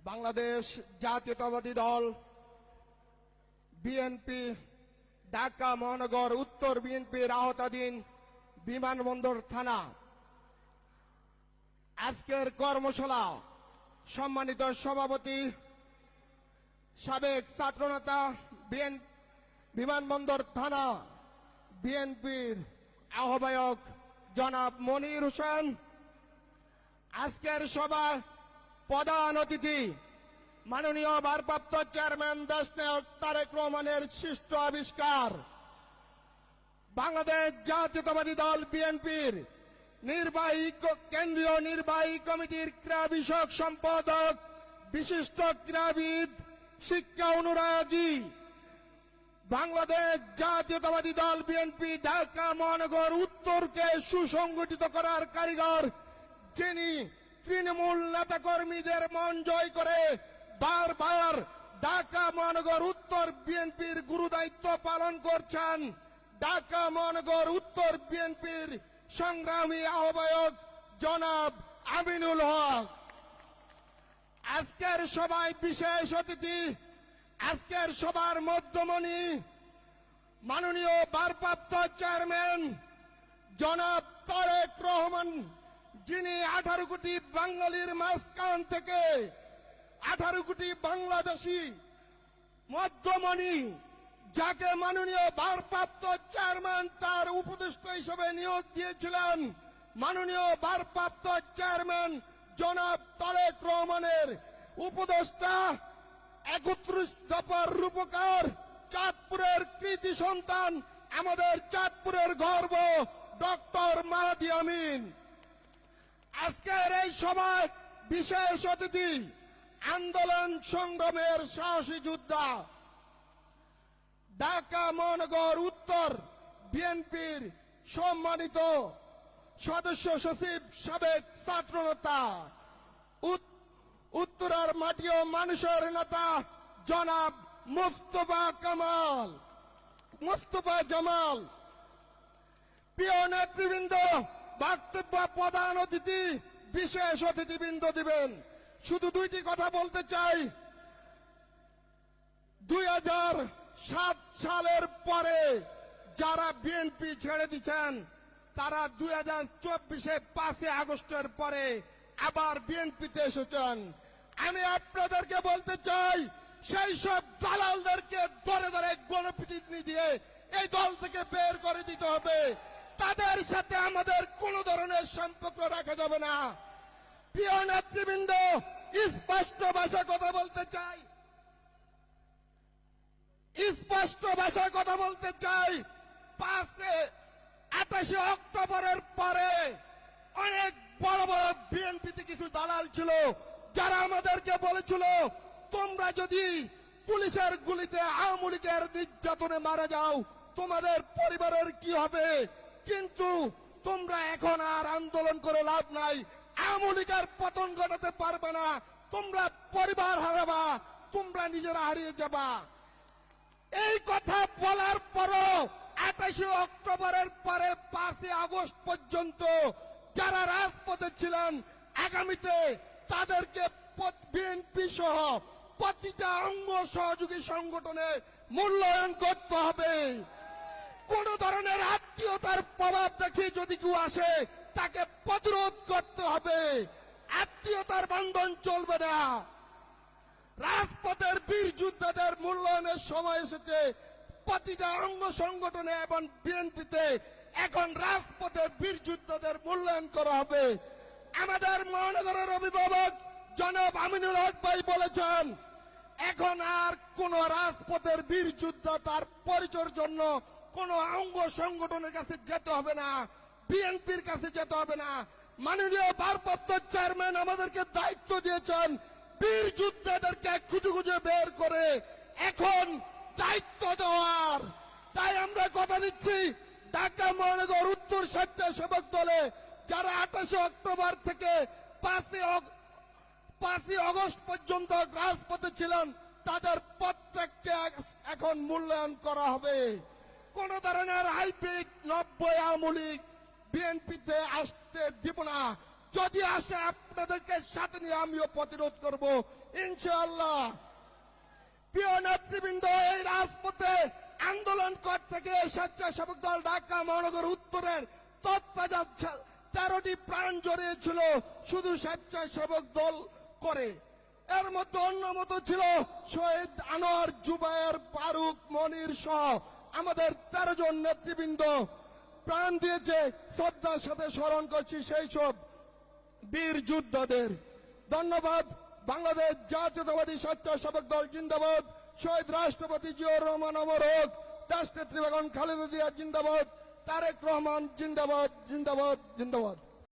বাংলাদেশ জাতীয়তাবাদী দল বিএনপি ঢাকা মহানগর উত্তর বিএনপির আওতাধীন বিমানবন্দর থানা আজকের কর্মশালা সম্মানিত সভাপতি সাবেক ছাত্রনেতা বিমানবন্দর থানা বিএনপির আহ্বায়ক জনাব মনির হোসেন, আজকের সভা প্রধান অতিথি মাননীয় ভারপ্রাপ্ত চেয়ারম্যান দেশনায়ক তারেক রহমানের সৃষ্ট আবিষ্কার বাংলাদেশ জাতীয়তাবাদী দল বিএনপির কেন্দ্রীয় নির্বাহী কমিটির ক্রীড়া বিষয়ক সম্পাদক বিশিষ্ট ক্রীড়াবিদ শিক্ষা অনুরাগী বাংলাদেশ জাতীয়তাবাদী দল বিএনপি ঢাকা মহানগর উত্তরকে সুসংগঠিত করার কারিগর, যিনি তৃণমূল নেতাকর্মীদের মন জয় করে বারবার ঢাকা মহানগর উত্তর বিএনপির গুরুদায়িত্ব পালন করছেন, ঢাকা মহানগর উত্তর বিএনপির সংগ্রামী আহ্বায়ক জনাব আমিনুল হক। আজকের সভায় বিশেষ অতিথি, আজকের সভার মধ্যমণি মাননীয় ভারপ্রাপ্ত চেয়ারম্যান জনাব তারেক রহমান, যিনি 18 কোটি বাঙালির মাঝখান থেকে 18 কোটি বাংলাদেশি মধ্যমণি, যাকে মাননীয় ভারপ্রাপ্ত চেয়ারম্যান তার উপদেষ্টা হিসেবে নিয়োগ দিয়েছিলেন, মাননীয় ভারপ্রাপ্ত চেয়ারম্যান জনাব তারেক রহমানের উপদেষ্টা 31 দফার রূপকার, চাঁদপুরের কৃতি সন্তান, আমাদের চাঁদপুরের গর্ব ডক্টর মাহাদি আমিন। আজকের এই সভায় বিশেষ অতিথি আন্দোলন সংগ্রামের সাহসী যোদ্ধা ঢাকা মহানগর উত্তর বিএনপির সম্মানিত সদস্য সচিব সাবেক ছাত্রনেতা উত্তরার মাটি ও মানুষের নেতা জনাব মোস্তফা জামাল। প্রিয় নেতৃবৃন্দ, বক্তব্য প্রধান অতিথি বিশেষ অতিথিবৃন্দ দিবেন। শুধু দুইটি কথা বলতে চাই। 2007 সালের পরে যারা বিএনপি ছেড়ে দিচ্ছেন, তারা 2024-এ 5 আগস্টের পরে আবার বিএনপিতে এসেছেন। আমি আপনাদেরকে বলতে চাই, সেই সব দালালদেরকে ধরে ধরে গণপিটুনি দিয়ে এই দল থেকে বের করে দিতে হবে। তাদের সাথে আমাদের কোন ধরনের সম্পর্ক রাখা যাবে না। প্রিয় নেতৃবৃন্দ, স্পষ্ট ভাষায় কথা বলতে চাই, 28 অক্টোবরের পরে অনেক বড় বড় বিএনপিতে কিছু দালাল ছিল, যারা আমাদেরকে বলেছিল, তোমরা যদি পুলিশের গুলিতে আওয়ামী লীগের নির্যাতনে মারা যাও, তোমাদের পরিবারের কি হবে? কিন্তু তোমরা এখন আর আন্দোলন করে লাভ নাই, আওয়ামী লীগের পতন ঘটাতে পারবে না, তোমরা পরিবার হারাবা, তোমরা নিজেরা হারিয়ে যাবা। এই কথা বলার পরও 28 অক্টোবরের পরে 5 আগস্ট পর্যন্ত যারা রাজপথে ছিলেন, আগামীতে তাদেরকে বিএনপি সহ প্রতিটা অঙ্গ সহযোগী সংগঠনে মূল্যায়ন করতে হবে। কোন ধরনের আত্মীয়তার প্রভাব দেখে যদি কেউ আসে, তাকে প্রতিরোধ করতে হবে। আত্মীয়তার বন্ধন চলবে না। রাজপথের বীর যোদ্ধাদের মূল্যায়নের সময় এসেছে। প্রতিটা অঙ্গ সংগঠনে এবং বিএনপিতে এখন রাজপথের বীর যোদ্ধাদের মূল্যায়ন করা হবে। আমাদের মহানগরের অভিভাবক জনাব আমিনুল হক ভাই বলেছেন, এখন আর কোন রাজপথের বীর যোদ্ধা তার পরিচয়ের জন্য কোন অঙ্গ সংগঠনের কাছে যেতে হবে না, বিএনপির কাছে যেতে হবে না। মাননীয় ভারপ্রাপ্ত চেয়ারম্যান আমাদেরকে দায়িত্ব দিয়েছেন, বীর যোদ্ধাদেরকে খুঁজে খুঁজে বের করে এখন দায়িত্ব দেওয়ার। তাই আমরা কথা দিচ্ছি, ঢাকা মহানগর উত্তর স্বেচ্ছাসেবক দলে যারা 28 অক্টোবর থেকে 5 আগস্ট পর্যন্ত রাজপথে ছিলেন, তাদের প্রত্যেককে এখন মূল্যায়ন করা হবে। কোন ধরনের হাইব্রিড 90 আওয়ামী লীগ বিএনপিতে আসতে দিব না। যদি আসে আপনাদেরকে সাথে নিয়ে আমিও প্রতিরোধ করব ইনশাআল্লাহ। প্রিয় নেতৃবৃন্দ, এই রাজপথে আন্দোলন করতে গিয়ে স্বেচ্ছাসেবক দল ঢাকা মহানগর উত্তরের তৎপর্যাপ্ত 13টি প্রাণ জড়িয়েছিল শুধু স্বেচ্ছাসেবক দল করে। এর মধ্যে অন্যমত ছিল শহীদ আনোয়ার, জুবায়ের, ফারুক, মনির সহ আমাদের 13 জন নেতৃবৃন্দ প্রাণ দিয়েছে। শ্রদ্ধার সাথে স্মরণ করছি সেই সব বীর যোদ্ধাদের। ধন্যবাদ। বাংলাদেশ জাতীয়তাবাদী স্বেচ্ছাসেবক দল জিন্দাবাদ। শহীদ রাষ্ট্রপতি জিয়াউর রহমান অমর হোক। দেশনেত্রী বেগম খালেদা জিয়া জিন্দাবাদ। তারেক রহমান জিন্দাবাদ, জিন্দাবাদ, জিন্দাবাদ।